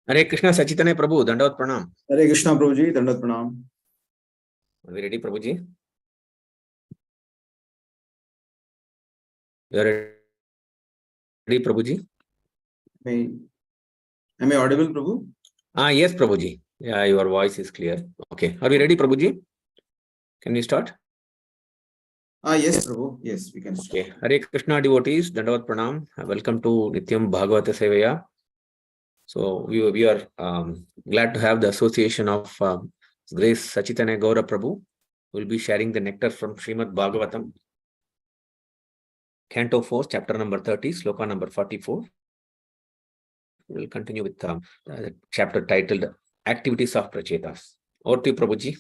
Hare Krishna, Sachitanaya Prabhu, Dandavat Pranam. Hare Krishna Prabhuji, Dandavat Pranam. Are we ready, Prabhuji? You are ready, Prabhuji? Am I audible, Prabhu? Yes, Prabhuji. Yeah, your voice is clear. Okay. Are we ready, Prabhuji? Can we start? Yes, Prabhu. Yes, we can start. Okay. Hare Krishna devotees, Dandavat Pranam. Welcome to Nityam Bhagavata Sevaya. So we are glad to have the association of Grace Sachitanaya Gaura Prabhu, who will be sharing the nectar from Srimad Bhagavatam, Canto 4, chapter number 30, sloka number 44. We will continue with the chapter titled Activities of Prachetas. Over to you, Prabhuji.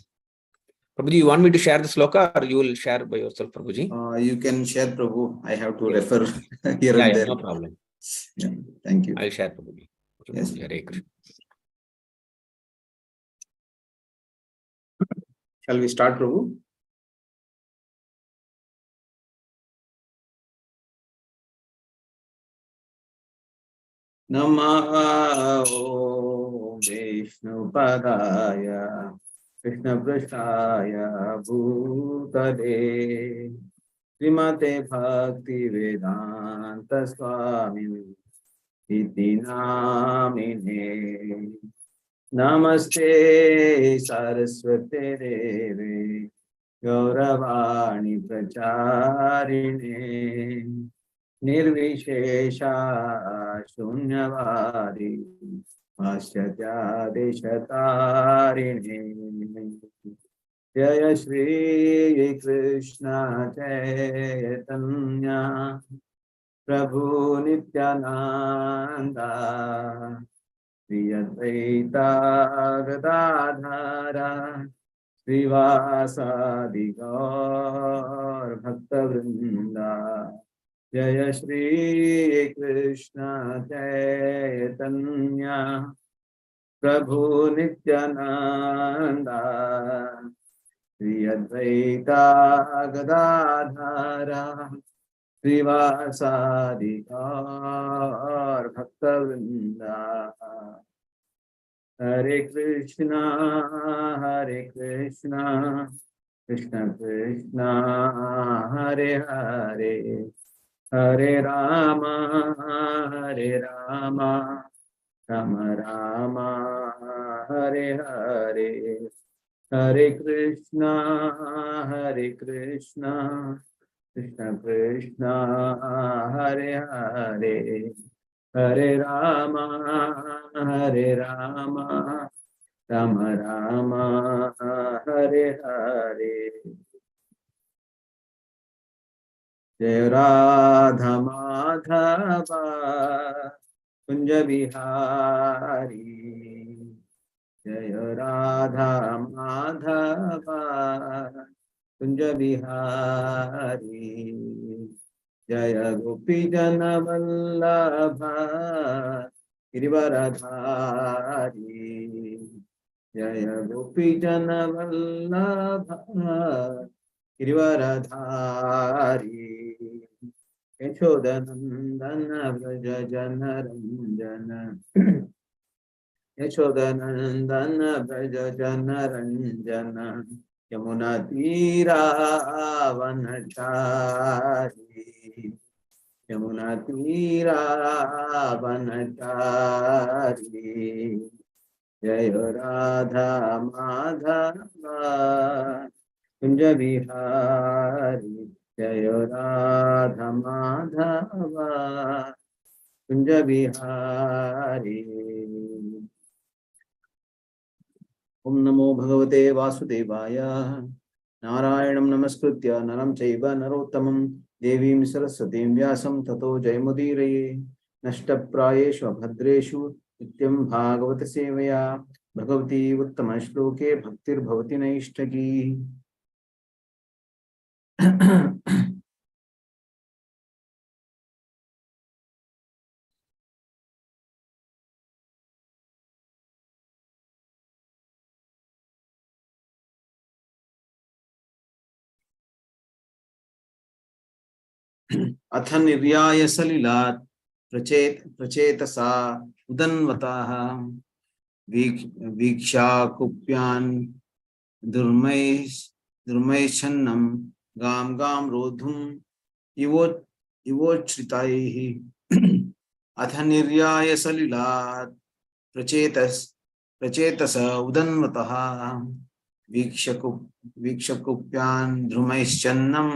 Prabhuji, you want me to share the sloka or you will share by yourself, Prabhuji? You can share, Prabhu. I have to refer here and there. No problem. Yeah, thank you. I'll share, Prabhuji. Yes. Hare Krishna. Shall we start, Prabhu? Namaha Om Vishnu Padaya Krishna Prasthaya Bhutale Srimate Bhakti Vedanta Swami Iti Namine Namaste Saraswate Deve Gauravani Pracharine Nirvishesha Shunyavadi Paschatya Deshatarine Jaya Shri Krishna Chaitanya Prabhu Nityananda Shri Advaita Gadadhara Srivasadi Gaur Bhakta Vrinda Jaya Shri Krishna Chaitanya Prabhu Nityananda Shri Advaita Gadadhara Srivasadi Gaur Bhakta Vrinda Hare Krishna Krishna Krishna Hare Hare Hare Rama Rama Rama Hare Hare Hare Krishna Krishna Krishna Hare Hare Hare Rama Rama Rama Hare Hare Jai Radha Madhava Kunja Bihari Jai Radha Madhava Kunja Bihari Jaya Gopi Jana Vallabha Girivaradhari Jaya Gopi Jana Vallabha Girivaradhari Yashodanandana Vraja Jana Ranjana Yashodanandana Vraja Jana Ranjana Yamuna Tira Vanachari Yamuna Tira Vanachari Jaya Radha Madhava कुंज विहारी जय राधा माधवा कुंज विहारी। ओम नमो भगवते वासुदेवाय। नारायणं नमस्कृत्य नरं चैव नरोत्तमं देवीं सरस्वतीं व्यासं ततो जयमुदीरये। नष्टप्रायेषु भद्रेषु नित्यं भागवत सेवया भगवती उत्तम श्लोके भक्तिर्भवति नैष्ठकी। अथ निर्याय सलिलात् प्रचेतसा उदन्वताः वीक्षाकुप्यान् दुर्मैच्छन्नं गां गां रोद्धुम् इवोच्छ्रितैः। अथ निर्याय सलिलात् प्रचेतस उदन्वतः वीक्षकुप्यान् द्रुमैश्चन्नं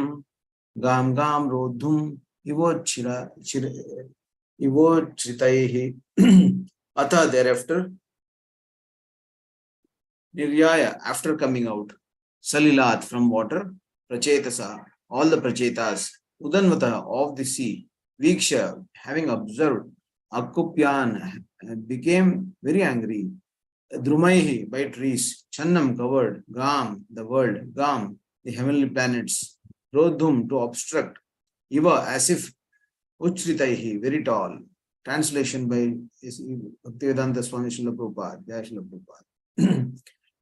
गां गां रोद्धुम् इवोच्छ्रितैः। अथ thereafter Niryaya, after coming out, Salilat from water, Prachetasa, all the Prachetas, Udanvata of the sea, Viksha, having observed, Akupyan became very angry. Drumaihi, by trees, Channam covered, Gam, the world, Gam, the heavenly planets, Rodhum, to obstruct, Iva, as if Uchritaihi, very tall. Translation by Bhaktivedanta Swami Srila Prabhupada, Jai Srila Prabhupada.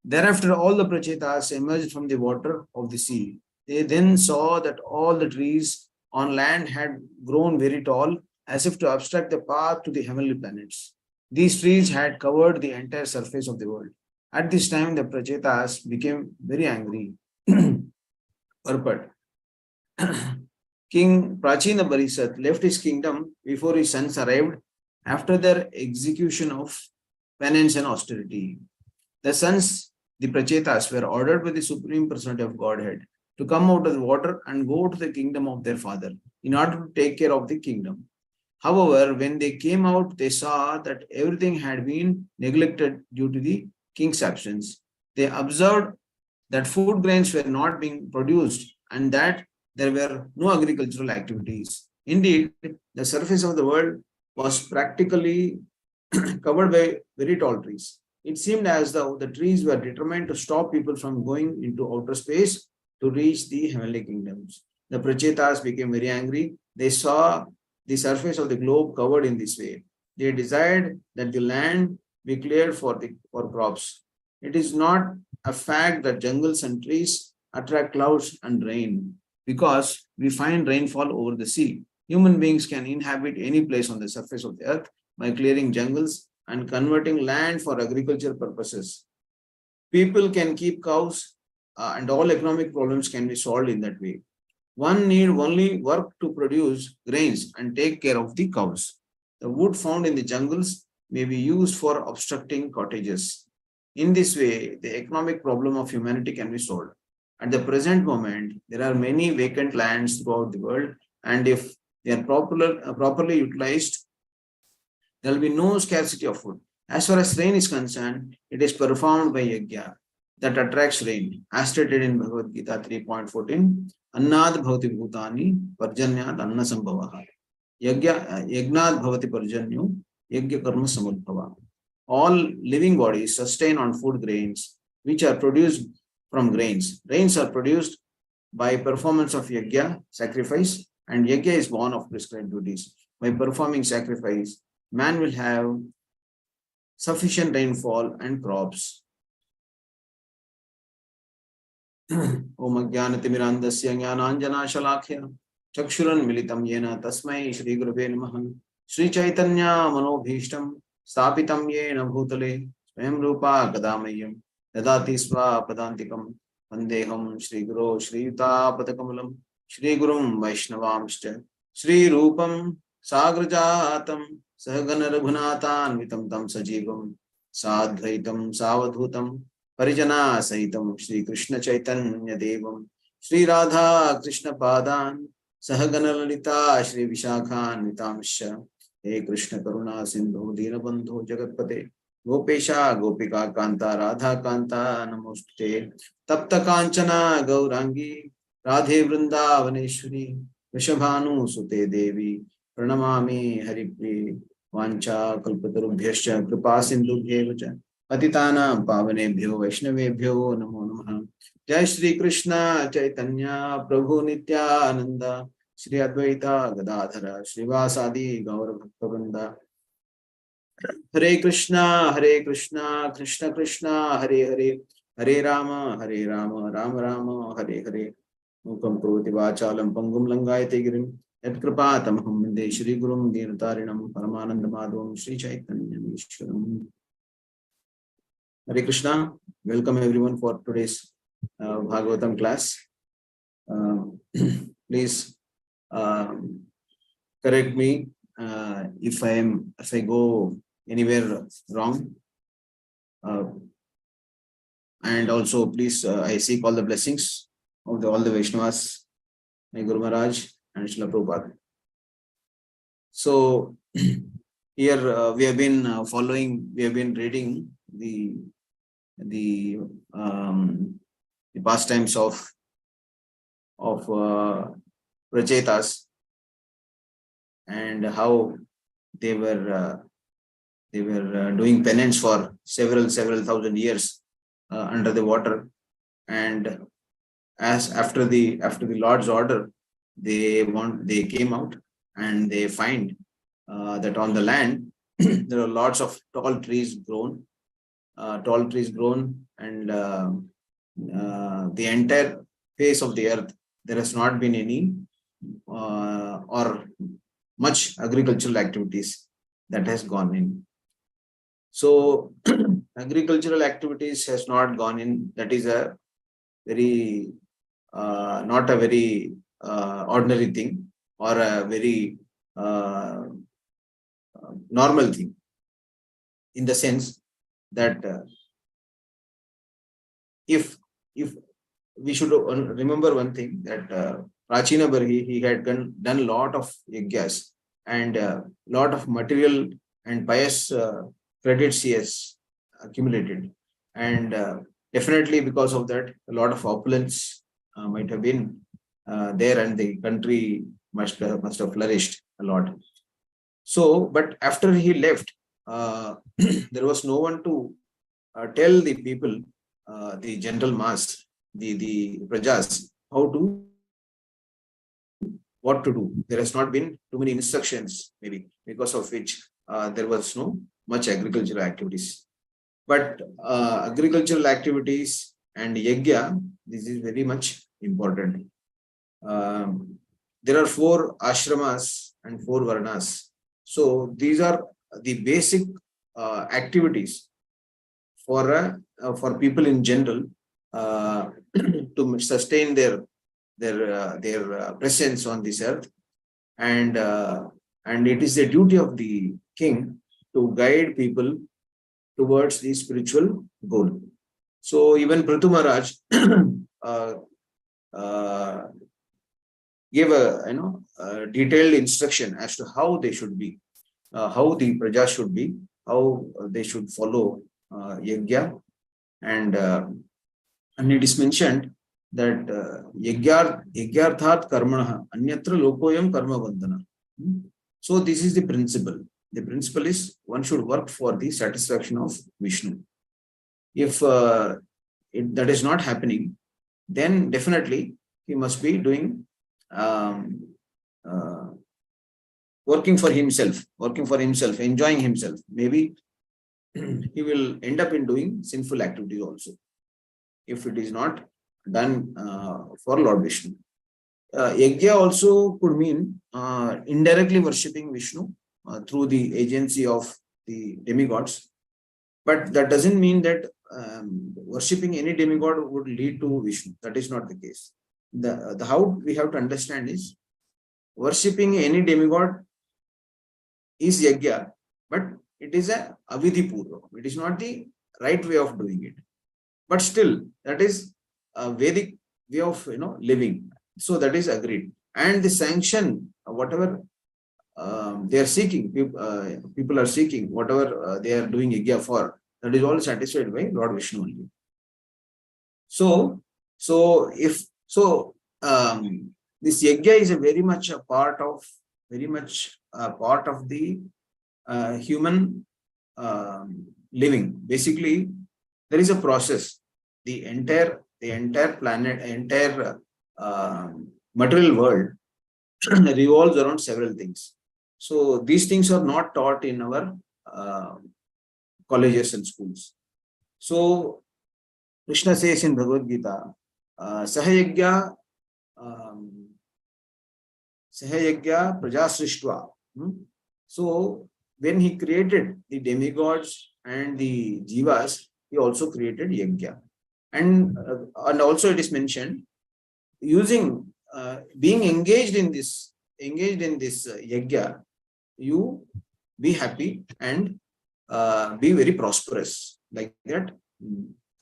Thereafter, all the Prachetas emerged from the water of the sea. They then saw that all the trees on land had grown very tall, as if to obstruct the path to the heavenly planets. These trees had covered the entire surface of the world. At this time, the Prachetas became very angry. Purport. King Prachina Barisat left his kingdom before his sons arrived after their execution of penance and austerity. The sons, the Prachetas, were ordered by the Supreme Personality of Godhead to come out of the water and go to the kingdom of their father in order to take care of the kingdom. However, when they came out, they saw that everything had been neglected due to the king's absence. They observed that food grains were not being produced and that there were no agricultural activities. Indeed, the surface of the world was practically covered by very tall trees. It seemed as though the trees were determined to stop people from going into outer space to reach the heavenly kingdoms. The Prachetas became very angry. They saw the surface of the globe covered in this way. They desired that the land be cleared for crops. It is not a fact that jungles and trees attract clouds and rain because we find rainfall over the sea. Human beings can inhabit any place on the surface of the earth by clearing jungles and converting land for agricultural purposes. People can keep cows and all economic problems can be solved in that way. One need only work to produce grains and take care of the cows. The wood found in the jungles may be used for obstructing cottages. In this way, the economic problem of humanity can be solved. At the present moment, there are many vacant lands throughout the world, and if they are properly utilized, there will be no scarcity of food. As far as rain is concerned, it is performed by yajna that attracts rain, as stated in Bhagavad Gita 3.14. Annad bhavati bhutani parjanyad anna sambhavaha. Yagnad bhavati parjanyu yajna karma samudbhava. All living bodies sustain on food grains, which are produced from grains. Rains are produced by performance of yajna, sacrifice, and yajna is born of prescribed duties. By performing sacrifice, man will have sufficient rainfall and crops. Om Ajnanatimirandasya Jnananjana Shalakya Chakshuran Militam Yena Tasmai Shri Gurave Namaha Shri Chaitanya Manobhishtam Stapitam Yena Bhutale Swayam Rupa Kadamayam Dadati Sva Padantikam Vandeham Shri Guru Shri Yuta Padakamalam Shri Gurum Vaishnavamshcha Shri Rupam Sagrajatam Sahagana Raghunathan Vitam Tam Sajivam Sadhvaitam Savadhutam Parijana Sahitam Shri Krishna Chaitanya Devam Shri Radha Krishna Padan Sahagana Lalita Shri Vishakhan Nitamsha He Krishna Karuna Sindhu Dinabandhu Jagatpate Gopesha Gopika Kanta Radha Kanta Namaste Tapta Kanchana Gaurangi Radhe Vrindavaneshwari Vishabhanu Sute Devi Pranamami Haripriya Vancha Kalpatarubhyascha Kripa Sindhubhyevacha Patitanam Pavanebhyo Vaishnavebhyo Namo Namaha Jai Shri Krishna Chaitanya Prabhu Nityananda Shri Advaita Gadadhara Srivasadi Gaura Bhaktivinoda Hare Krishna Krishna Krishna Hare Hare Hare Rama Rama Rama Hare Hare Mukam Kroti Vachalam Pangum Langayate Girim Yat Kripa Tamaham Vande Shri Gurum Dinatarinam Paramananda Madhavam Shri Chaitanya Ishwaram Hare Krishna. Welcome everyone for today's Bhagavatam class. Please correct me if I go anywhere wrong. And also please I seek all the blessings of all the Vaishnavas, my Guru Maharaj and Srila Prabhupada. So here we have been reading the pastimes of Prachetas and how they were doing penance for several thousand years under the water, and as after the Lord's order, they came out and they find that on the land there are lots of tall trees grown, and the entire face of the earth, there has not been any or much agricultural activities that has gone in. So agricultural activities has not gone in. That is a very not a very ordinary thing or a very normal thing, in the sense that if we should remember one thing, that Prachina Barhi, he had done a lot of yajnas and lot of material and pious credits he has accumulated, and definitely because of that a lot of opulence might have been there, and the country must have flourished a lot. So but after he left, there was no one to tell the people, the general mass, the prajas, what to do. There has not been too many instructions, maybe because of which there was no much agricultural activities. But agricultural activities and yajna, this is very much important. There are 4 ashramas and 4 varnas. So these are the basic activities for people in general to sustain their presence on this earth, and it is the duty of the king to guide people towards the spiritual goal. So even Prithu Maharaj gave a detailed instruction as to how they should be, how the praja should be, how they should follow yajna, and it is mentioned that yajnarthat karmana anyatra lokoyam karma bandhana. So this is the principle. The principle is one should work for the satisfaction of Vishnu. If that is not happening, then definitely he must be doing working for himself, enjoying himself. Maybe he will end up in doing sinful activities also, if it is not done for Lord Vishnu. Yajna also could mean indirectly worshipping Vishnu through the agency of the demigods. But that doesn't mean that worshipping any demigod would lead to Vishnu. That is not the case. The how we have to understand is, worshipping any demigod is yajna, but it is a avidhi purva. It is not the right way of doing it. but still that is a Vedic way of living. So that is agreed. And the sanction, whatever they are seeking, people are seeking, whatever they are doing yajna for, that is all satisfied by Lord Vishnu only. So, this yajna is a very much a part of the human living. Basically, there is a process. The entire planet, entire material world revolves around several things. So these things are not taught in our colleges and schools. So Krishna says in Bhagavad Gita, Sahayagya Prajasrishtva. So when he created the demigods and the jivas, he also created yajna. And also it is mentioned, using being engaged in this yajna, you be happy and be very prosperous, like that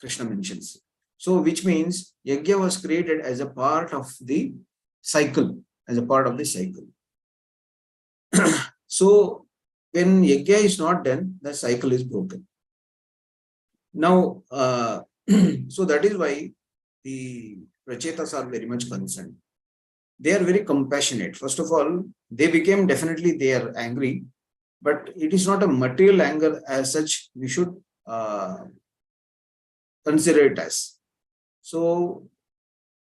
Krishna mentions. So which means yajna was created as a part of the cycle, So when yajna is not done, the cycle is broken. Now, so that is why the Prachetas are very much concerned. They are very compassionate. First of all, they are angry, but it is not a material anger as such. We should consider it as. So,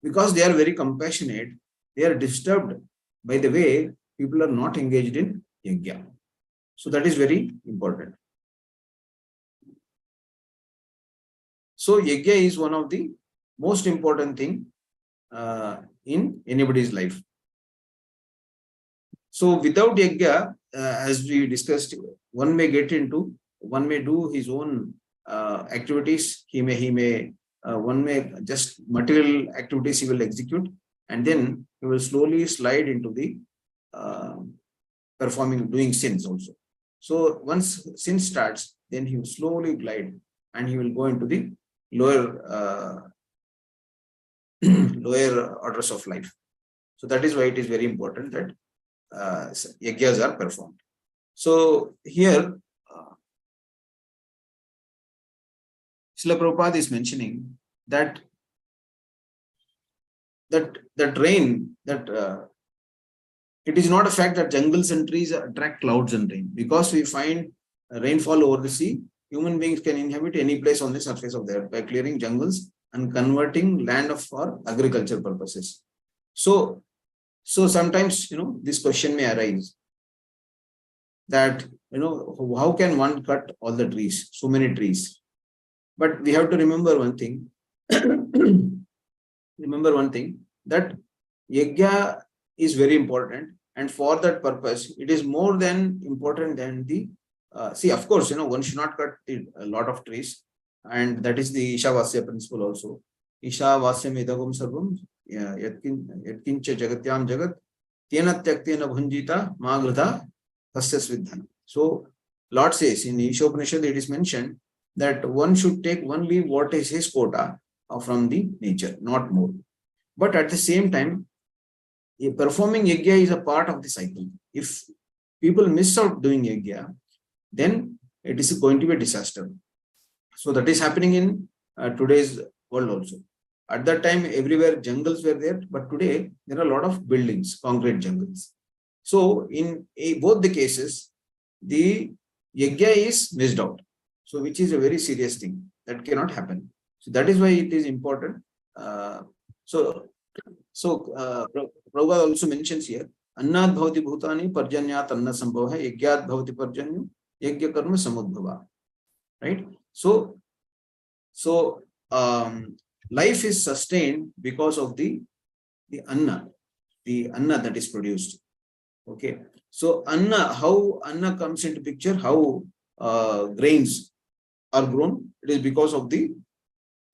because they are very compassionate, they are disturbed by the way people are not engaged in yajna. So that is very important. So yajna is one of the most important thing in anybody's life. So without yajna, as we discussed, one may do his own activities. One may just material activities he will execute, and then he will slowly slide into the doing sins also. So once sin starts, then he will slowly glide and he will go into the lower orders of life. So that is why it is very important that yajnas are performed. So here, Srila Prabhupada is mentioning that rain, it is not a fact that jungles and trees attract clouds and rain. Because we find rainfall over the sea, human beings can inhabit any place on the surface of the earth by clearing jungles and converting land for agricultural purposes. So sometimes, this question may arise that, how can one cut all the trees, so many trees? But we have to remember one thing. That yajna is very important, and for that purpose, it is more than important than the see. Of course, one should not cut a lot of trees, and that is the Ishavasya principle also. Ishavasya idagum sarvam yatkincha jagatyam jagat tena tyaktena bhunjita magratha tasya svidhana. So Lord says in Ishopanishad, it is mentioned that one should take only what is his quota from the nature, not more. But at the same time, performing yajna is a part of the cycle. If people miss out doing yajna, then it is going to be a disaster. So that is happening in today's world also. At that time, everywhere jungles were there, but today there are a lot of buildings, concrete jungles. So in both the cases, the yajna is missed out. So which is a very serious thing that cannot happen. So that is why it is important. So Prabhupada also mentions here, Annad bhavati bhutani parjanyat anna sambhava yagyat bhavati parjanyu yagya karma samudbhava. Right? So life is sustained because of the anna that is produced. Okay. So how anna comes into picture, how grains are grown, it is because of the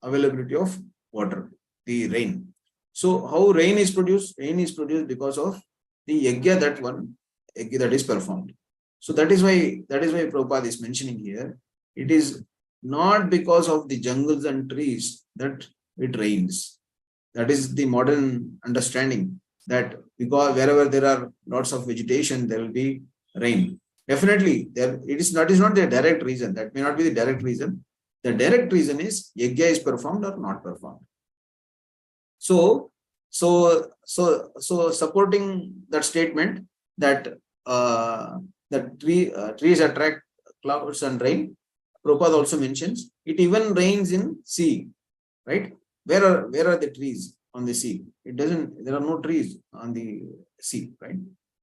availability of water, the rain. So how rain is produced? Rain is produced because of the yajna that is performed. So that is why Prabhupada is mentioning here. It is not because of the jungles and trees that it rains. That is the modern understanding, that because wherever there are lots of vegetation, there will be rain. Definitely, it is not the direct reason. That may not be the direct reason. The direct reason is yajna is performed or not performed. So supporting that statement that trees attract clouds and rain, Prabhupada also mentions it even rains in sea, right? Where are the trees on the sea? There are no trees on the sea, right?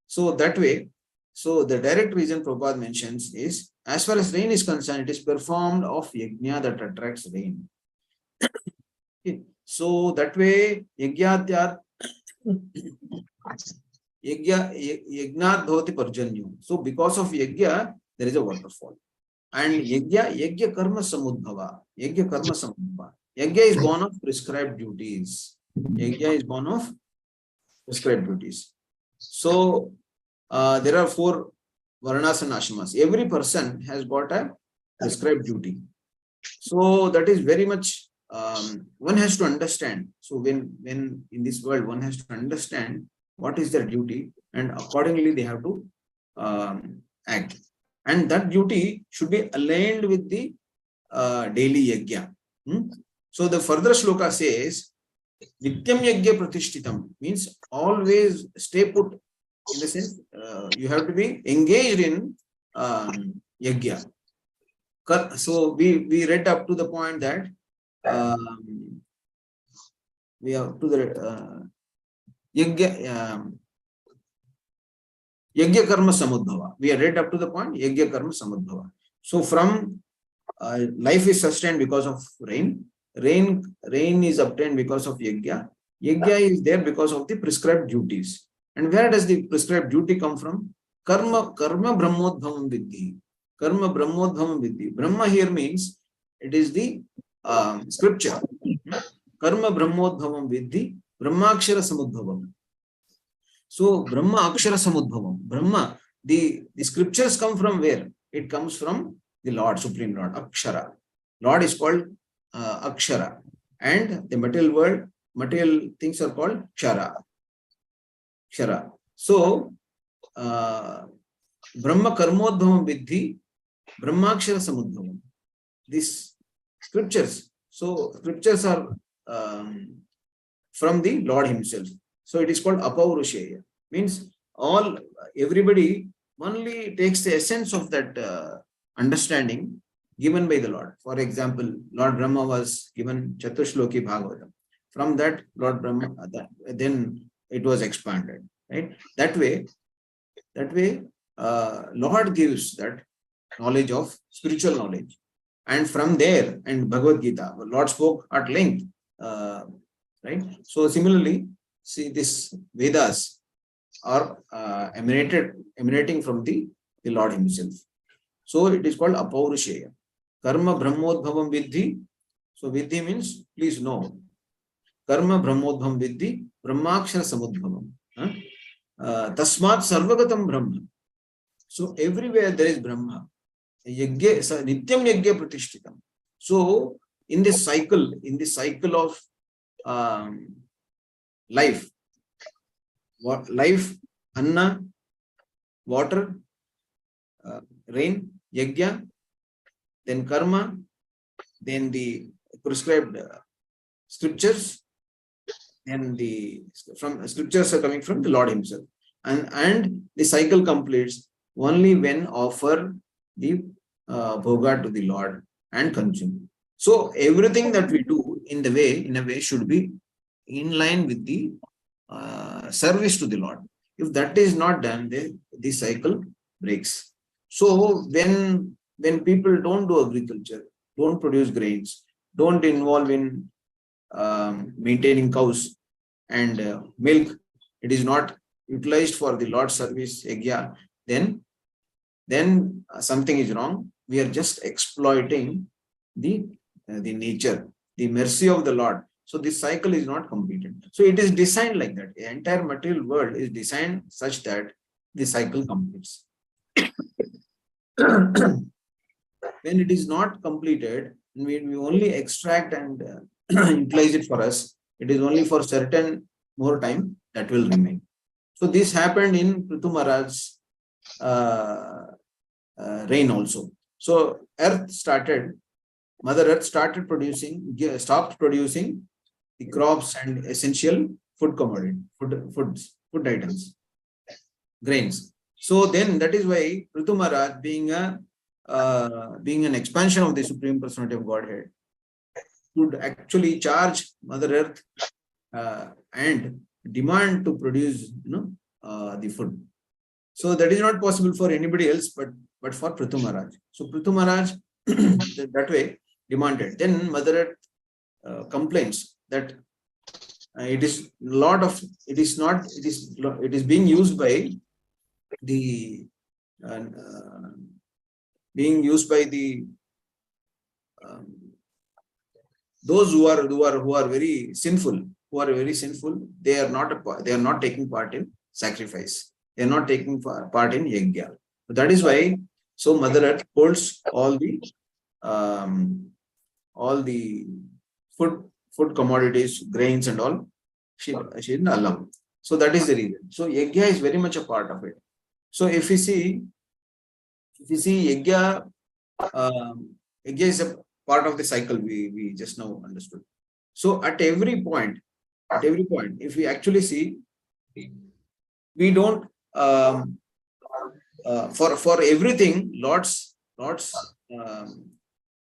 So that way, so the direct reason Prabhupada mentions is, as far as rain is concerned, it is performed of yajna that attracts rain. Okay. So that way, yajnat bhavati parjanyo. So because of yajna, there is a waterfall. And yajna karma samudbhava. Yajna is born of prescribed duties. Yajna is born of prescribed duties. So there are 4 varnas and ashramas. Every person has got a prescribed duty. So that is very much one has to understand. So when in this world one has to understand what is their duty, and accordingly they have to act. And that duty should be aligned with the daily yajna. So the further shloka says, Nityam yajna pratishtitam, means always stay put, in the sense you have to be engaged in yajna. So we read up to the point that we have to the yajna karma samudbhava. We are read up to the point yajna karma samudbhava. So from life is sustained because of rain. Rain is obtained because of yajna. Yajna is there because of the prescribed duties. And where does the prescribed duty come from? Karma brahmodbhavam vidhi. Karma brahmodbhavam vidhi. Brahma here means it is the scripture. Karma brahmodbhavam vidhi. Brahmakshara samudbhavam. So Brahma Akshara samudbhavam. Brahma, the scriptures come from where? It comes from the Lord, Supreme Lord, Akshara. Lord is called Akshara. And the material world, material things are called Kshara. Kshara. So Brahma karmodbhavam vidhi, Brahmakshara samudbhavam. These scriptures. So scriptures are from the Lord Himself. So it is called Apaurusheya. Means everybody only takes the essence of that understanding given by the Lord. For example, Lord Brahma was given Chatushloki Bhagavata. From that, Lord Brahma, then it was expanded. Right? That way, Lord gives that knowledge of spiritual knowledge. And from there, and Bhagavad Gita, Lord spoke at length. Right? So similarly, see, this Vedas are emanating from the Lord Himself. So it is called Apaurusheya. Karma Brahmodbhavam Vidhi. So Vidhi means please know. Karma Brahmodbhavam Vidhi, Brahmakshara Samudbhavam. Tasmat Sarvagatam Brahma. So everywhere there is Brahma. Nityam yajna pratishtitam. So in this cycle of life, anna, water, rain, yajna, then karma, then the prescribed scriptures, and the scriptures are coming from the Lord Himself, and the cycle completes only when offer the bhoga to the Lord and consume. So everything that we do in a way should be in line with the service to the Lord. If that is not done, the cycle breaks. So when people don't do agriculture, don't produce grains, don't involve in maintaining cows and milk, it is not utilized for the Lord's service, yajna, then something is wrong. We are just exploiting the nature, the mercy of the Lord. So this cycle is not completed. So it is designed like that. The entire material world is designed such that the cycle completes. when it is not completed, we only extract and utilize it for us, it is only for certain more time that will remain. So this happened in Prithu Maharaj's reign also. So Mother Earth started producing, stopped producing the crops and essential food commodity, food items, grains. So then that is why Prithu Maharaj, being an expansion of the Supreme Personality of Godhead, would actually charge Mother Earth and demand to produce, the food. So that is not possible for anybody else, but for Prithu Maharaj. So Prithu Maharaj that way demanded. Then Mother Earth complains that it is being used by the those who are very sinful, they are not taking part in sacrifice. They are not taking part in yajna. So that is why Mother Earth holds all the food commodities, grains and all. She didn't allow. So that is the reason. So yajna is very much a part of it. So if you see yajna, yajna is a part of the cycle we just now understood. So at every point, if we actually see, we don't for everything, Lord's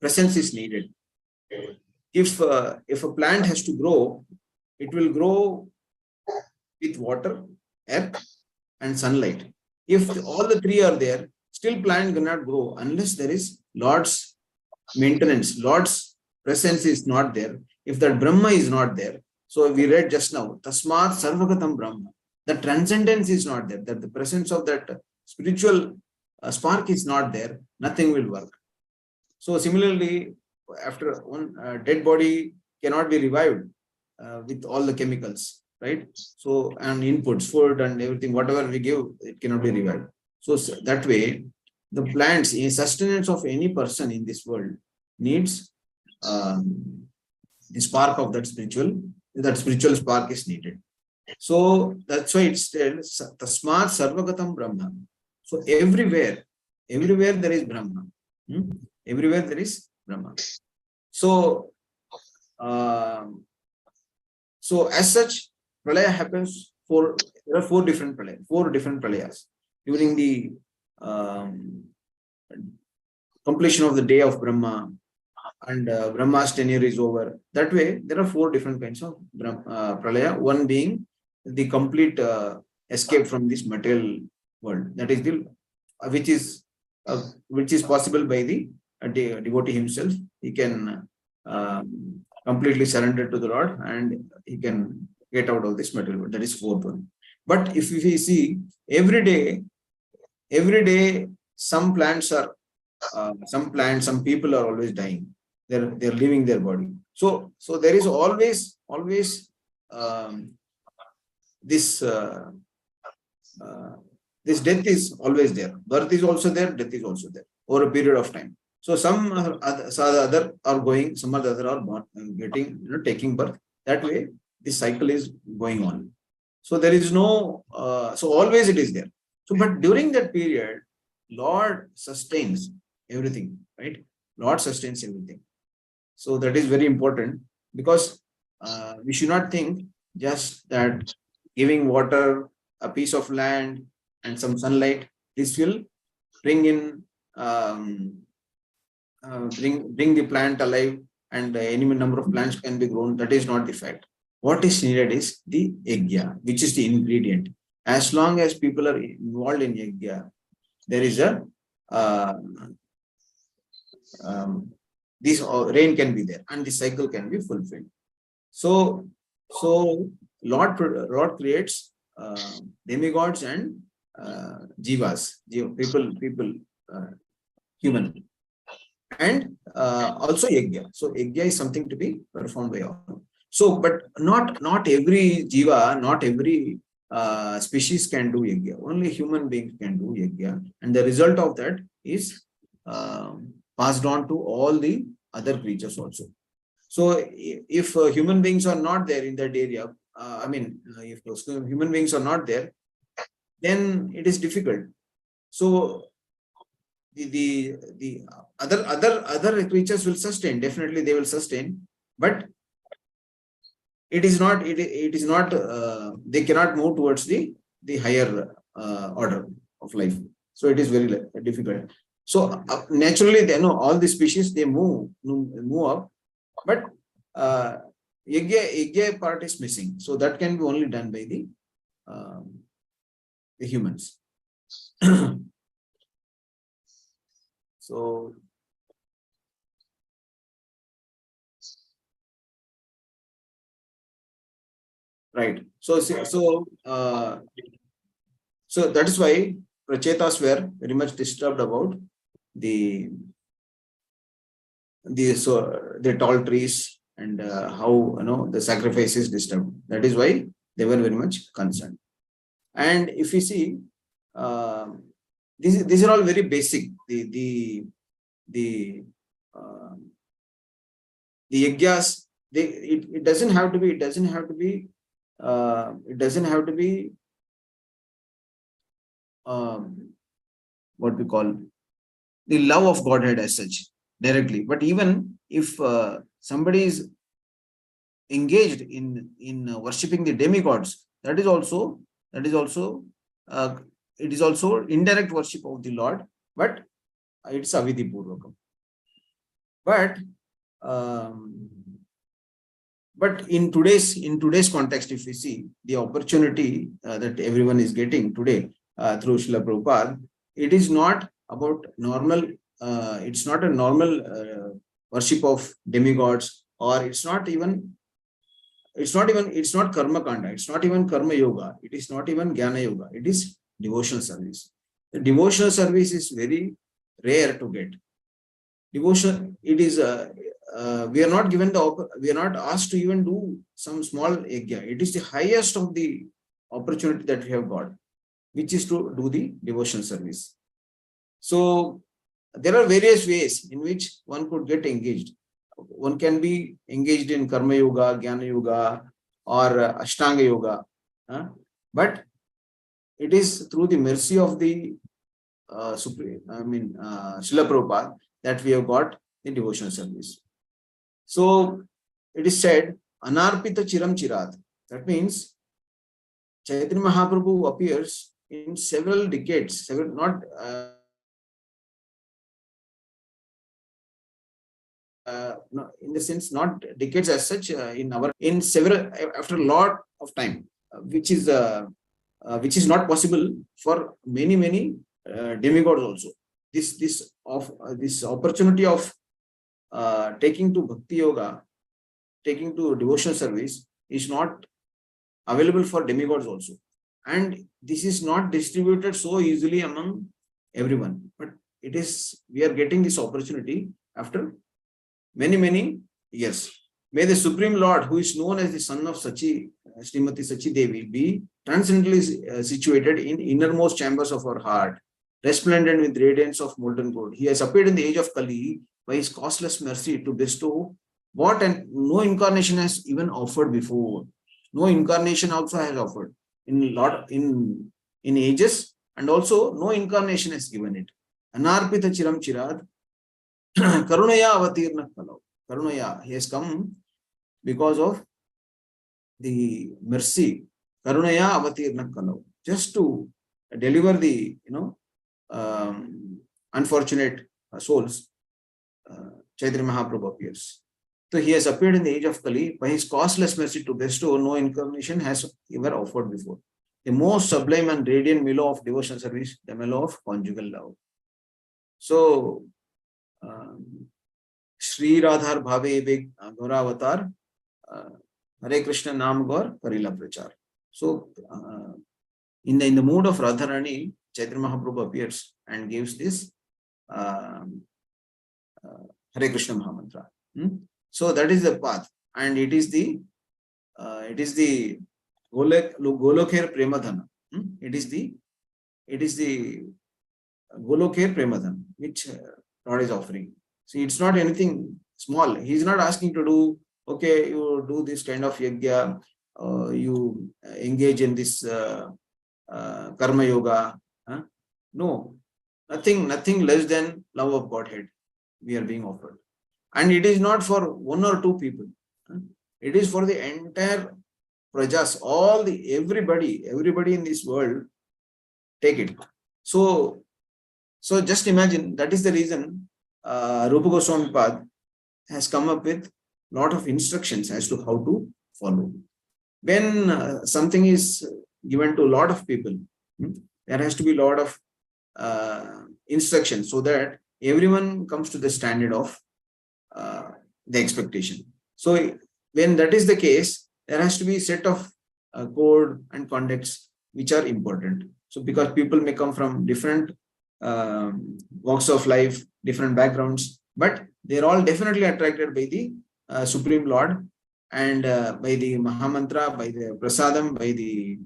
presence is needed. If a plant has to grow, it will grow with water, earth, and sunlight. If all the three are there, still plant cannot grow unless there is Lord's maintenance. Lord's presence is not there. If that Brahma is not there, so we read just now, Tasmat Sarvagatam Brahma. The transcendence is not there. That the presence of that spiritual spark is not there, nothing will work. So similarly, after one dead body cannot be revived with all the chemicals, right? So, and inputs, food and everything, whatever we give, it cannot be revived. So that way, the plants, in sustenance of any person in this world needs the spark of that spiritual spark is needed. So that's why it's Tasmat Sarvagatam Brahma. So everywhere there is Brahma. Everywhere there is Brahma. So, as such, pralaya happens there are four different pralayas during the completion of the day of Brahma, and Brahma's tenure is over. That way, there are four different kinds of pralaya. One being the complete escape from this material world. That is which is possible by the devotee himself. He can completely surrender to the Lord, and he can get out of this material world. That is fourth one. But if we see every day, some people are always dying. They're leaving their body. So there is always this death is always there. Birth is also there, death is also there over a period of time. So some other are going, some other are born, taking birth. That way, this cycle is going on. So there is no, so always it is there. So, but during that period, Lord sustains everything, right? Lord sustains everything. So that is very important, because we should not think just that giving water, a piece of land, and some sunlight, this will bring in bring the plant alive, and any number of plants can be grown. That is not the fact. What is needed is the yajna, which is the ingredient. As long as people are involved in yajna, there is a this rain can be there, and the cycle can be fulfilled. So Lord creates demigods and jivas, people, human, and also yajna. So yajna is something to be performed by all. So, but not every jiva, not every species can do yajna. Only human beings can do yajna, and the result of that is passed on to all the other creatures also. So if human beings are not there in that area, if human beings are not there, then it is difficult. So the other creatures will sustain. Definitely, they will sustain, but it is not. It is not. They cannot move towards the higher order of life. So it is very difficult. So naturally, they know all the species they move up, but yagya part is missing. So that can be only done by the humans. So right. So that is why prachetas were very much disturbed about the tall trees and how the sacrifice is disturbed. That is why they were very much concerned. And if you see, these are all very basic. The yajnas, it doesn't have to be. It doesn't have to be. It doesn't have to be. What we call the love of Godhead as such directly. But even if somebody is engaged in worshipping the demigods, that is also it is also indirect worship of the Lord, but it's avidhi purvakam. But in today's context, if we see the opportunity that everyone is getting today through Srila Prabhupada, it is not about normal. It's not a normal worship of demigods, or it's not karma kanda. It's not even karma yoga. It is not even jnana yoga. It is devotional service. The devotional service is very rare to get. Devotion, it is we are not asked to even do some small yajna. It is the highest of the opportunity that we have got, which is to do the devotional service. So there are various ways in which one could get engaged. One can be engaged in karma yoga, jnana yoga, or ashtanga yoga, but it is through the mercy of the Srila Prabhupada that we have got the devotional service. So it is said, Anarpita Chiram Chirat. That means Chaitanya Mahaprabhu appears in several decades, not in the sense, not decades as such, in several, after a lot of time, which is not possible for many demigods also. This opportunity of taking to bhakti yoga, taking to devotional service is not available for demigods also, and this is not distributed so easily among everyone. But we are getting this opportunity after many years. May the Supreme Lord, who is known as the son of Srimati Sachi Devi, be transcendently situated in innermost chambers of our heart, resplendent with radiance of molten gold. He has appeared in the age of Kali by his costless mercy to bestow what and no incarnation has even offered before. No incarnation also has offered in ages, and also no incarnation has given it. Anarpita Chiram Chirad Karunaya Avatirna Kalau. Karunaya, he has come because of the mercy. Karunaya Avatirna Kalau. Just to deliver the unfortunate souls, Chaitanya Mahaprabhu appears. So he has appeared in the age of Kali by his costless mercy to bestow no incarnation has ever offered before. The most sublime and radiant mellow of devotion service, the mellow of conjugal love. So, Shri Radhar Bhave Big Gauravatar, Hare Krishna Nam Gaur Karila Prachar. So, in the mood of Radharani, Chaitanya Mahaprabhu appears and gives this Hare Krishna Mahamantra. So that is the path, and it is the Golokher Premadhana. It is the Golokher Premadhana which Lord is offering. See, it's not anything small. He's not asking to do, okay, you do this kind of yajna, you engage in this karma yoga. Huh? No, nothing less than love of Godhead we are being offered. And it is not for one or two people. Huh? It is for the entire prajas, everybody in this world, take it. So just imagine, that is the reason Rupa Goswami Pad has come up with lot of instructions as to how to follow. When something is given to a lot of people, there has to be a lot of instructions so that everyone comes to the standard of the expectation. So when that is the case, there has to be a set of code and conducts which are important. So because people may come from different walks of life, different backgrounds, but they're all definitely attracted by the Supreme Lord, and by the Mahamantra, by the Prasadam, by the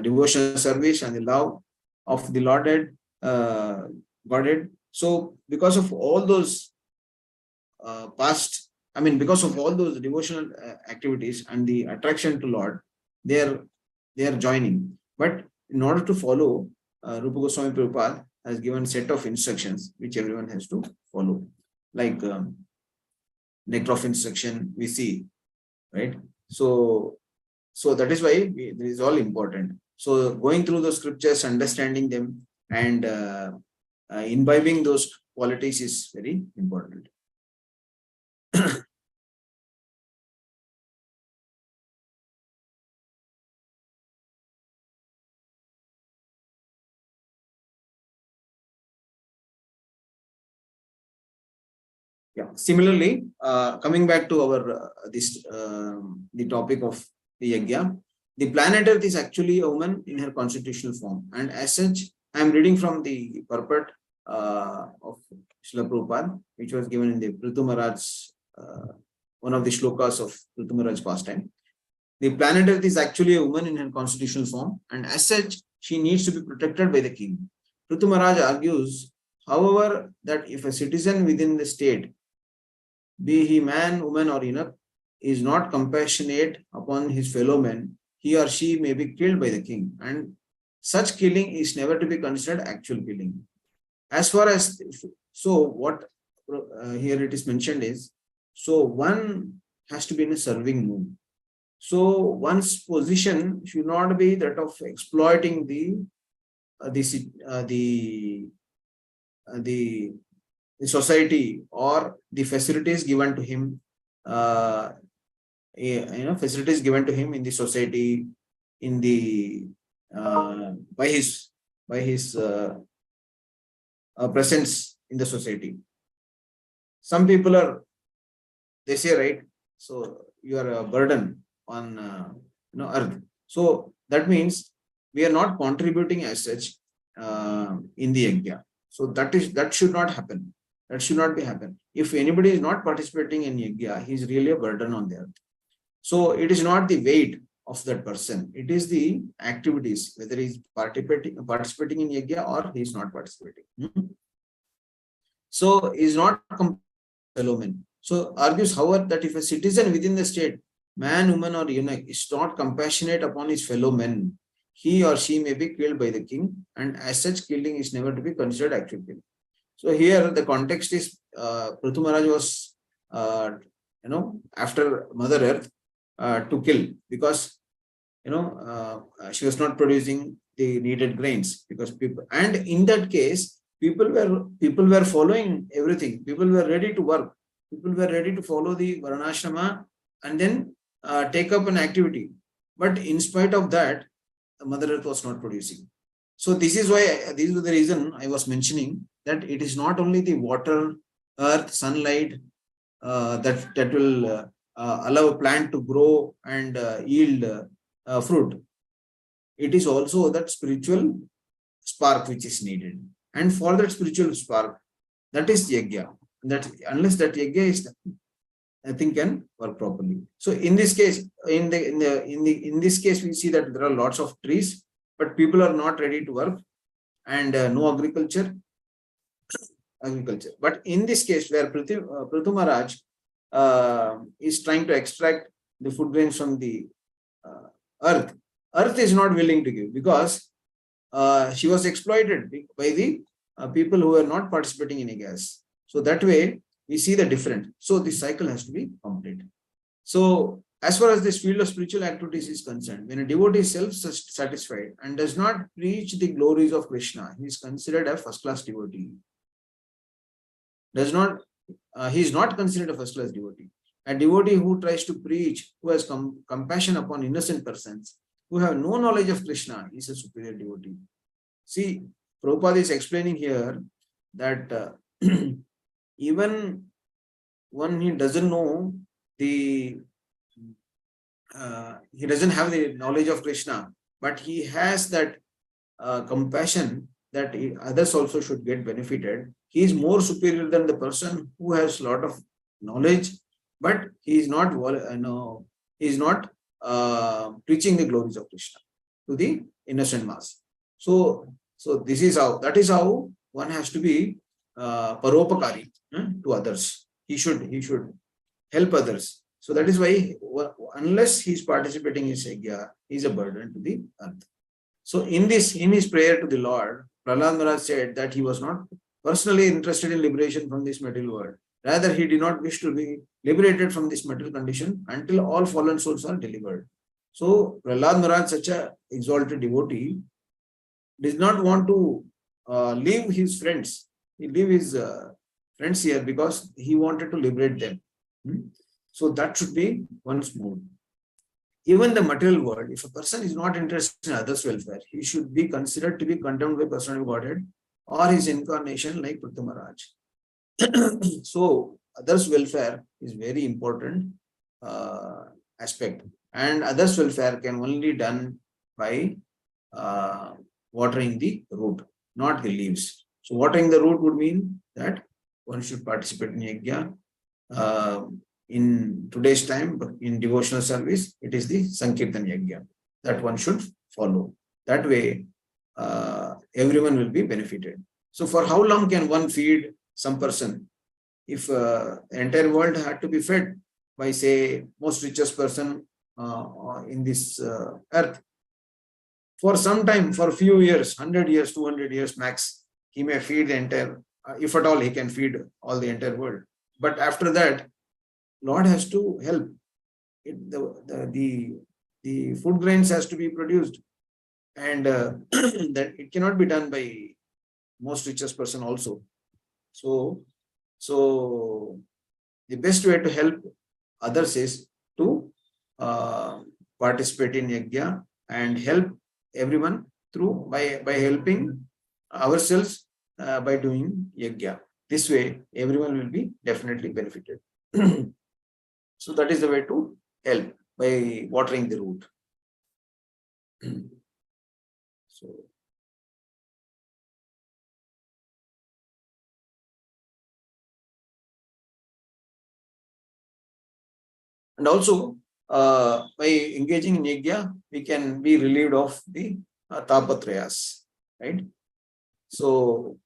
devotional service and the love of the Lorded Godhead. So because of all those because of all those devotional activities and the attraction to Lord, they are joining. But in order to follow, Rupa Goswami Prabhupada has given set of instructions which everyone has to follow. Like nectar of instruction we see, right? So that is why this is all important. So going through those scriptures, understanding them, and imbibing those qualities is very important. Yeah. Similarly, coming back to our the topic of the yajna, the planet Earth is actually a woman in her constitutional form, and as such, I am reading from the purport of Srila Prabhupada, which was given in the Prithu Maharaj's one of the shlokas of Prithu Maharaj's pastime. The planet Earth is actually a woman in her constitutional form, and as such, she needs to be protected by the king. Prithu Maharaj argues, however, that if a citizen within the state, be he man, woman, or eunuch, is not compassionate upon his fellow men, he or she may be killed by the king, and such killing is never to be considered actual killing. As far as, so what here it is mentioned is, so one has to be in a serving mood. So one's position should not be that of exploiting the society or the facilities given to him, facilities given to him in the society, in the by his presence in the society. Some people are, they say, right, so you are a burden on earth. So that means we are not contributing as such in the yajna. So that should not happen. That should not be happen. If anybody is not participating in yajna, he is really a burden on the earth. So it is not the weight of that person. It is the activities, whether he is participating in yajna or he is not participating. So he is not fellow men. So argues, however, that if a citizen within the state, man, woman, or eunuch, is not compassionate upon his fellow men, he or she may be killed by the king, and as such, killing is never to be considered actual killing. So here the context is Prithu Maharaj was after Mother Earth to kill, because she was not producing the needed grains, because people, and in that case people were following everything. People were ready to work. People were ready to follow the Varnashrama and then take up an activity. But in spite of that, the Mother Earth was not producing. So this is why, this is the reason I was mentioning that it is not only the water, earth, sunlight that will allow a plant to grow and yield fruit. It is also that spiritual spark which is needed. And for that spiritual spark, that is yajna. That unless that yajna is, nothing can work properly. So in this case, in this case, we see that there are lots of trees, but people are not ready to work, and no agriculture. agriculture. But in this case, where Prithu Maharaj is trying to extract the food grains from the earth, earth is not willing to give because she was exploited by the people who were not participating in a gas. So that way we see the difference. So this cycle has to be complete. So as far as this field of spiritual activities is concerned, when a devotee is self-satisfied and does not preach the glories of Krishna, he is considered a first-class devotee. He is not considered a first-class devotee. A devotee who tries to preach, who has compassion upon innocent persons, who have no knowledge of Krishna, is a superior devotee. See, Prabhupada is explaining here that even when he doesn't know he doesn't have the knowledge of Krishna, but he has that compassion that others also should get benefited. He is more superior than the person who has a lot of knowledge, but he is not preaching the glories of Krishna to the innocent mass. So that is how one has to be paropakari to others. He should help others. So that is why unless he is participating in yajna, he is a burden to the earth. So in his prayer to the Lord, Prahlad Maharaj said that he was not personally interested in liberation from this material world. Rather, he did not wish to be liberated from this material condition until all fallen souls are delivered. So Prahlad Maharaj, such an exalted devotee, did not want to leave his friends. He leave his friends here because he wanted to liberate them. So that should be one's mood. Even the material world, if a person is not interested in others' welfare, he should be considered to be condemned by personal Godhead or his incarnation like Prithu Maharaj. So others' welfare is very important aspect, and others' welfare can only be done by watering the root, not the leaves. So watering the root would mean that one should participate in yajna. In today's time, in devotional service, it is the Sankirtan Yajna that one should follow. That way, everyone will be benefited. So for how long can one feed some person? If the entire world had to be fed by, say, most richest person in this earth, for some time, for a few years, 100 years, 200 years max, he may feed the entire, if at all he can feed all the entire world. But after that, Lord has to help. The food grains has to be produced, and that it cannot be done by most richest person also. So the best way to help others is to participate in yajna and help everyone through by helping ourselves by doing yajna. This way, everyone will be definitely benefited. So that is the way to help, by watering the root. So and also by engaging in yajna, we can be relieved of the tapatrayas, right? So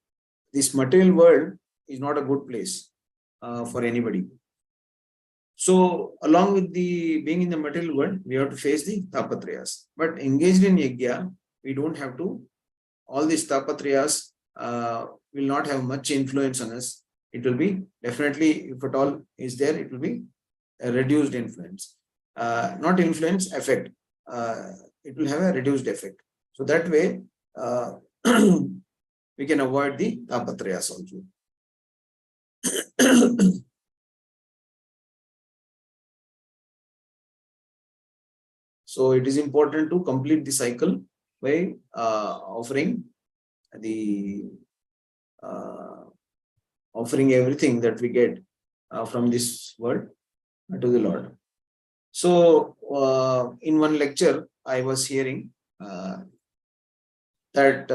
this material world is not a good place for anybody. So along with the being in the material world, we have to face the tapatrayas. But engaged in yajna, we don't have to. All these tapatrayas will not have much influence on us. It will be definitely, if at all is there, it will be a reduced influence. Not influence, effect. It will have a reduced effect. So that way, we can avoid the tapatrayas also. So it is important to complete the cycle by offering everything that we get from this world to the Lord. So in one lecture, I was hearing that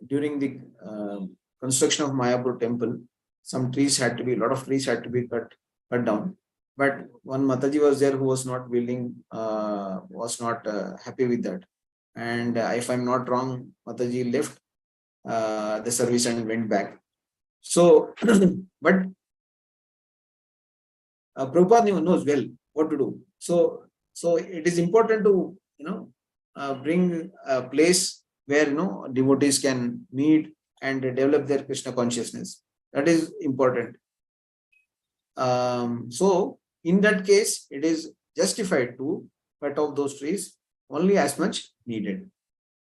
during the construction of Mayapur temple, a lot of trees had to be cut down. But one Mataji was there who was not willing, was not happy with that. And if I'm not wrong, Mataji left the service and went back. So, but Prabhupada knows well what to do. So it is important to bring a place where devotees can meet and develop their Krishna consciousness. That is important. So in that case, it is justified to cut off those trees only as much needed,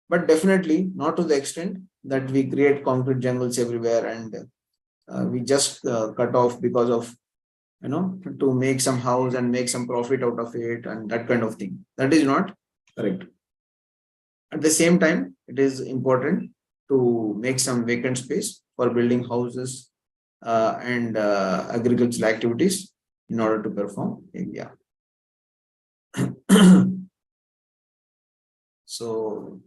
but definitely not to the extent that we create concrete jungles everywhere and we just cut off because of to make some house and make some profit out of it and that kind of thing. That is not correct. At the same time, it is important to make some vacant space for building houses and agricultural activities in order to perform India. So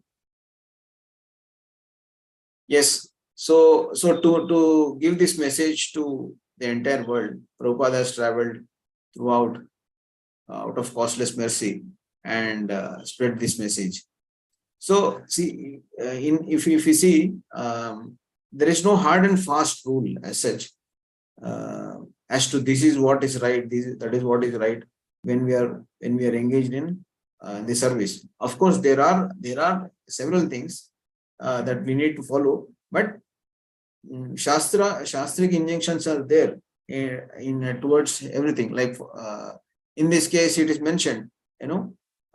yes, so to give this message to the entire world, Prabhupada has traveled throughout out of costless mercy and spread this message. So see, if you see, there is no hard and fast rule as such as to this is what is right, that is what is right when we are engaged in the service. Of course, there are several things that we need to follow, but shastric injunctions are there in towards everything. Like in this case, it is mentioned,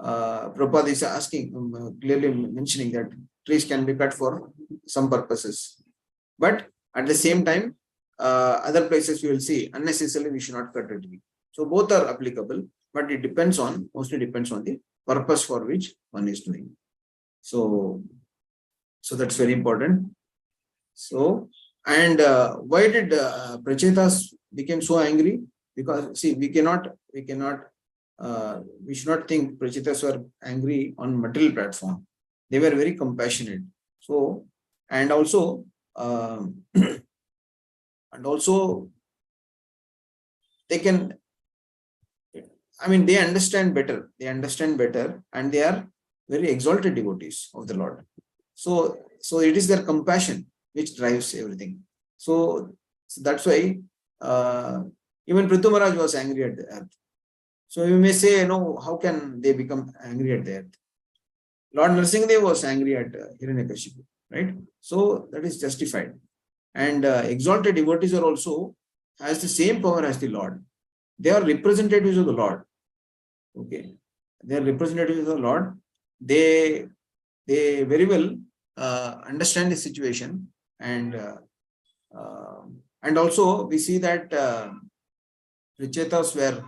Prabhupada is asking, clearly mentioning that trees can be cut for some purposes. But at the same time, other places we will see unnecessarily we should not cut a tree. So both are applicable, but it mostly depends on the purpose for which one is doing. So that's very important. So, and why did Prachetas became so angry? Because see, we should not think Prachetas were angry on material platform. They were very compassionate. So, and also they can, they understand better. And they are very exalted devotees of the Lord. So it is their compassion which drives everything. So that's why even Prithu Maharaj was angry at the earth. So you may say, how can they become angry at the earth? Lord Nrsimhadev was angry at Hiranyakashipu, right? So that is justified. And exalted devotees are also has the same power as the Lord. They are representatives of the Lord. Okay, they are representatives of the Lord. They very well understand the situation, and also we see that Prachetas were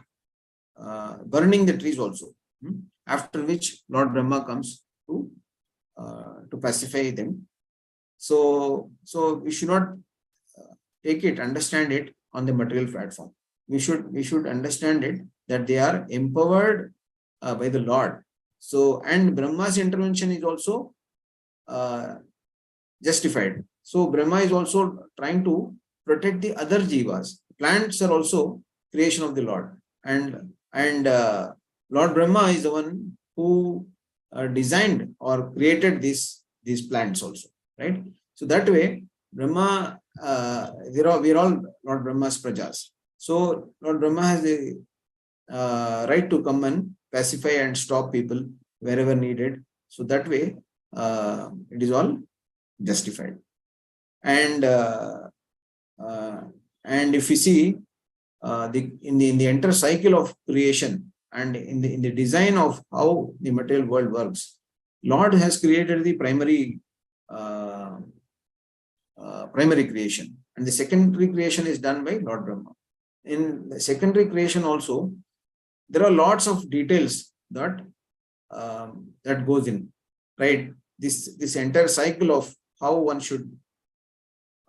burning the trees also. After which Lord Brahma comes to pacify them. So we should not understand it on the material platform. We should understand it that they are empowered by the Lord. So, and Brahma's intervention is also justified. So Brahma is also trying to protect the other jivas. Plants are also creation of the Lord, and Lord Brahma is the one who designed or created these plants also, right? So that way, Brahma, we are all Lord Brahma's prajas. So Lord Brahma has the right to come and pacify and stop people wherever needed. So that way, it is all justified. And if we see in the entire cycle of creation and in the design of how the material world works, Lord has created the primary creation, and the secondary creation is done by Lord Brahma. In the secondary creation also, there are lots of details that goes in, right? This entire cycle of how one should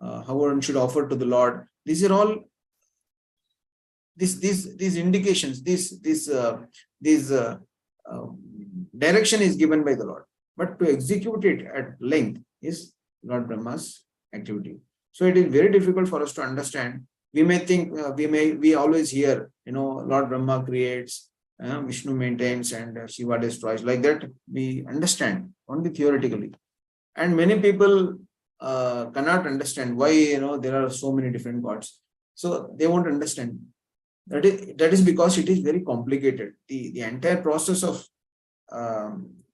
offer to the Lord. These are all these indications. This direction is given by the Lord, but to execute it at length is Lord Brahma's activity. So it is very difficult for us to understand. We may think we always hear, Lord Brahma creates, Vishnu maintains, and Shiva destroys. Like that, we understand only theoretically. And many people cannot understand why there are so many different gods. So they won't understand. That is because it is very complicated. The entire process of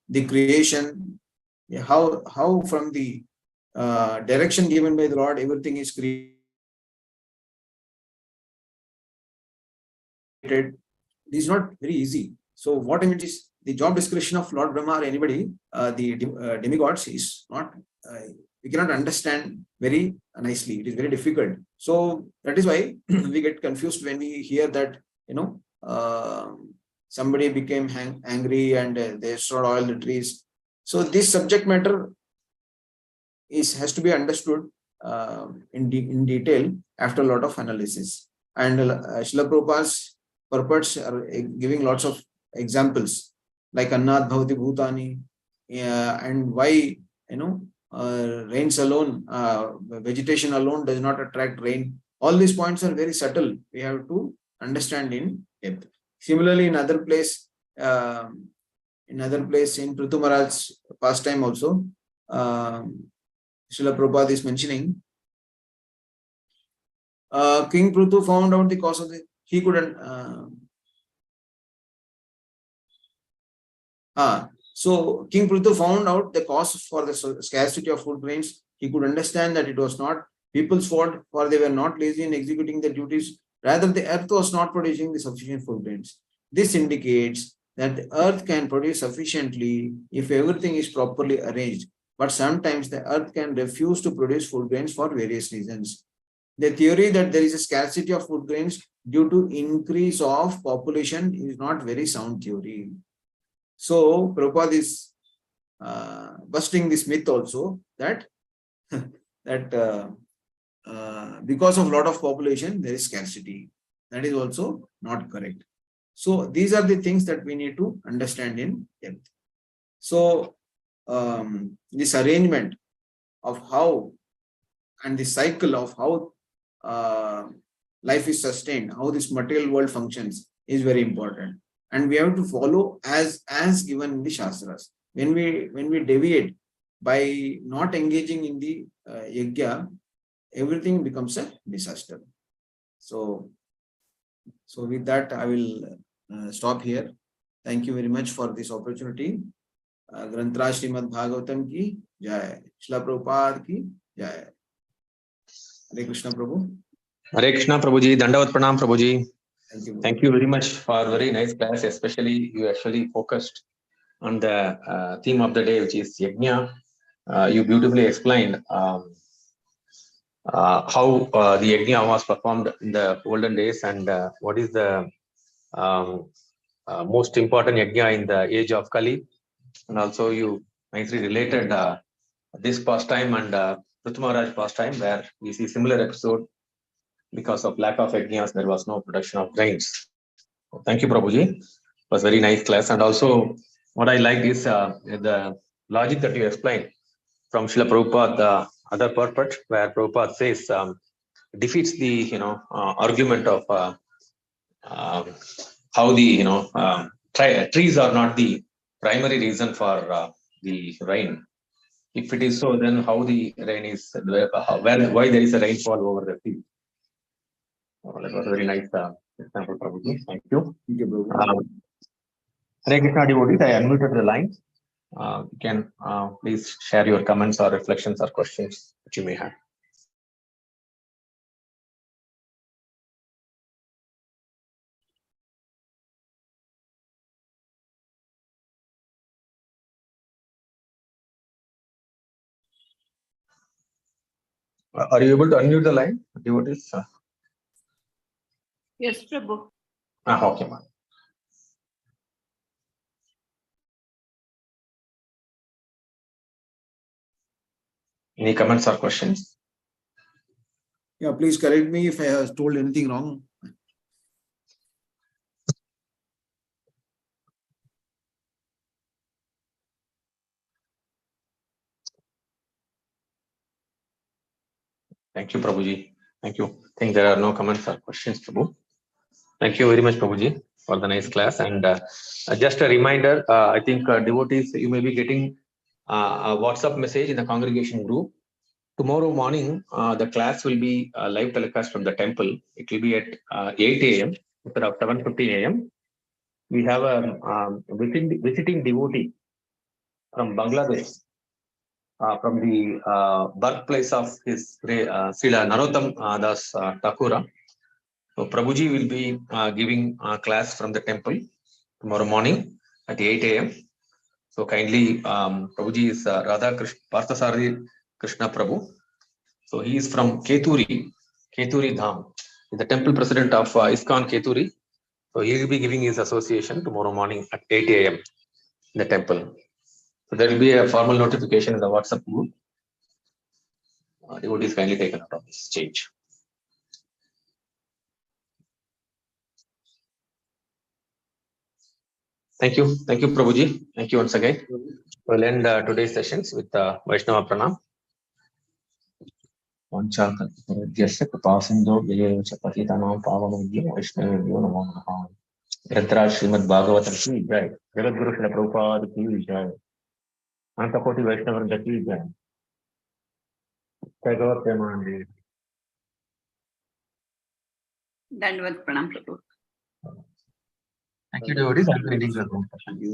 the creation, how from the direction given by the Lord, everything is created. It is not very easy. So what I mean is the job description of Lord Brahma or anybody, the demigods is not, we cannot understand very nicely. It is very difficult. So that is why we get confused when we hear that, somebody became angry and they destroyed all the trees. So this subject matter has to be understood in detail after a lot of analysis. And Srila Prabhupada's purports are giving lots of examples like Annat Bhavati Bhutani, and why rains alone, vegetation alone does not attract rain. All these points are very subtle. We have to understand in depth. Similarly, in other place in Prithu Maharaj's pastime also, Srila Prabhupada is mentioning, King Prithu found out the cause of the, he couldn't. So King Prithu found out the cause for the scarcity of food grains. He could understand that it was not people's fault, for they were not lazy in executing their duties. Rather, the earth was not producing the sufficient food grains. This indicates that the earth can produce sufficiently if everything is properly arranged. But sometimes the earth can refuse to produce food grains for various reasons. The theory that there is a scarcity of food grains due to increase of population is not very sound theory. So Prabhupada is busting this myth also that because of lot of population there is scarcity. That is also not correct. So these are the things that we need to understand in depth. So this arrangement of how and the cycle of how life is sustained, how this material world functions is very important. And we have to follow as given in the Shastras. When we deviate by not engaging in the yajna, everything becomes a disaster. So with that, I will stop here. Thank you very much for this opportunity. Grantra Srimad Bhagavatam ki jai. Srila Prabhupada ki jai. Hare Krishna Prabhu. Hare Krishna Prabhuji, Dandavat Pranam Prabhuji. Thank you. Thank you very much for very nice class. Especially you actually focused on the theme of the day, which is Yajna. You beautifully explained how the Yajna was performed in the olden days and what is the most important Yajna in the age of Kali. And also you nicely related this pastime and Prithu Maharaj pastime, where we see similar episode. Because of lack of yajnas, there was no production of grains. Thank you, Prabhuji. It was very nice class. And also, what I liked is the logic that you explained from Srila Prabhupada, the other purport, where Prabhupada says defeats the argument of how the trees are not the primary reason for the rain. If it is so, then how the rain is why there is a rainfall over the field. That was a very nice example, Prabhuji. Thank you. Thank you, Prabhu. Hare Krishna devotees, I unmuted the line. You can please share your comments or reflections or questions that you may have. Are you able to unmute the line, devotees? Yes, Prabhu. Okay, ma'am. Any comments or questions? Yeah, please correct me if I have told anything wrong. Thank you, Prabhuji. Thank you. I think there are no comments or questions, Prabhu. Thank you very much, Prabhuji, for the nice class. And just a reminder, I think devotees, you may be getting a WhatsApp message in the congregation group tomorrow morning, the class will be live telecast from the temple. It will be at 8 a.m. instead of 7:15 a.m. We have a visiting devotee from Bangladesh, from the birthplace of his Srila Narottam Das Thakura. So Prabhuji will be giving a class from the temple tomorrow morning at 8 a.m. So kindly, Prabhuji is Radha Parthasarathi Krishna Prabhu. So he is from Keturi Dham. He's the temple president of ISKCON Keturi. So he will be giving his association tomorrow morning at 8 a.m. in the temple. So there will be a formal notification in the WhatsApp group. Devotees kindly take note of this change. Thank you, Prabhuji. Thank you once again. We'll end today's sessions with Vaishnava Pranam. Vanchakalpatarubhyasya kripasindho vyayeva patitanam pavanebhyo Vaishnavebhyo namo namaha. Grantaraj Srimad Bhagavatam ki jai. Jagadguru Srila Prabhupada ki jai. Antakoti Vaishnavavrinda ki jai. Jai Gaur Premanandi. Dandavat Pranam Prabhu. Thank you, devotees. I'm ending the room. Thank you.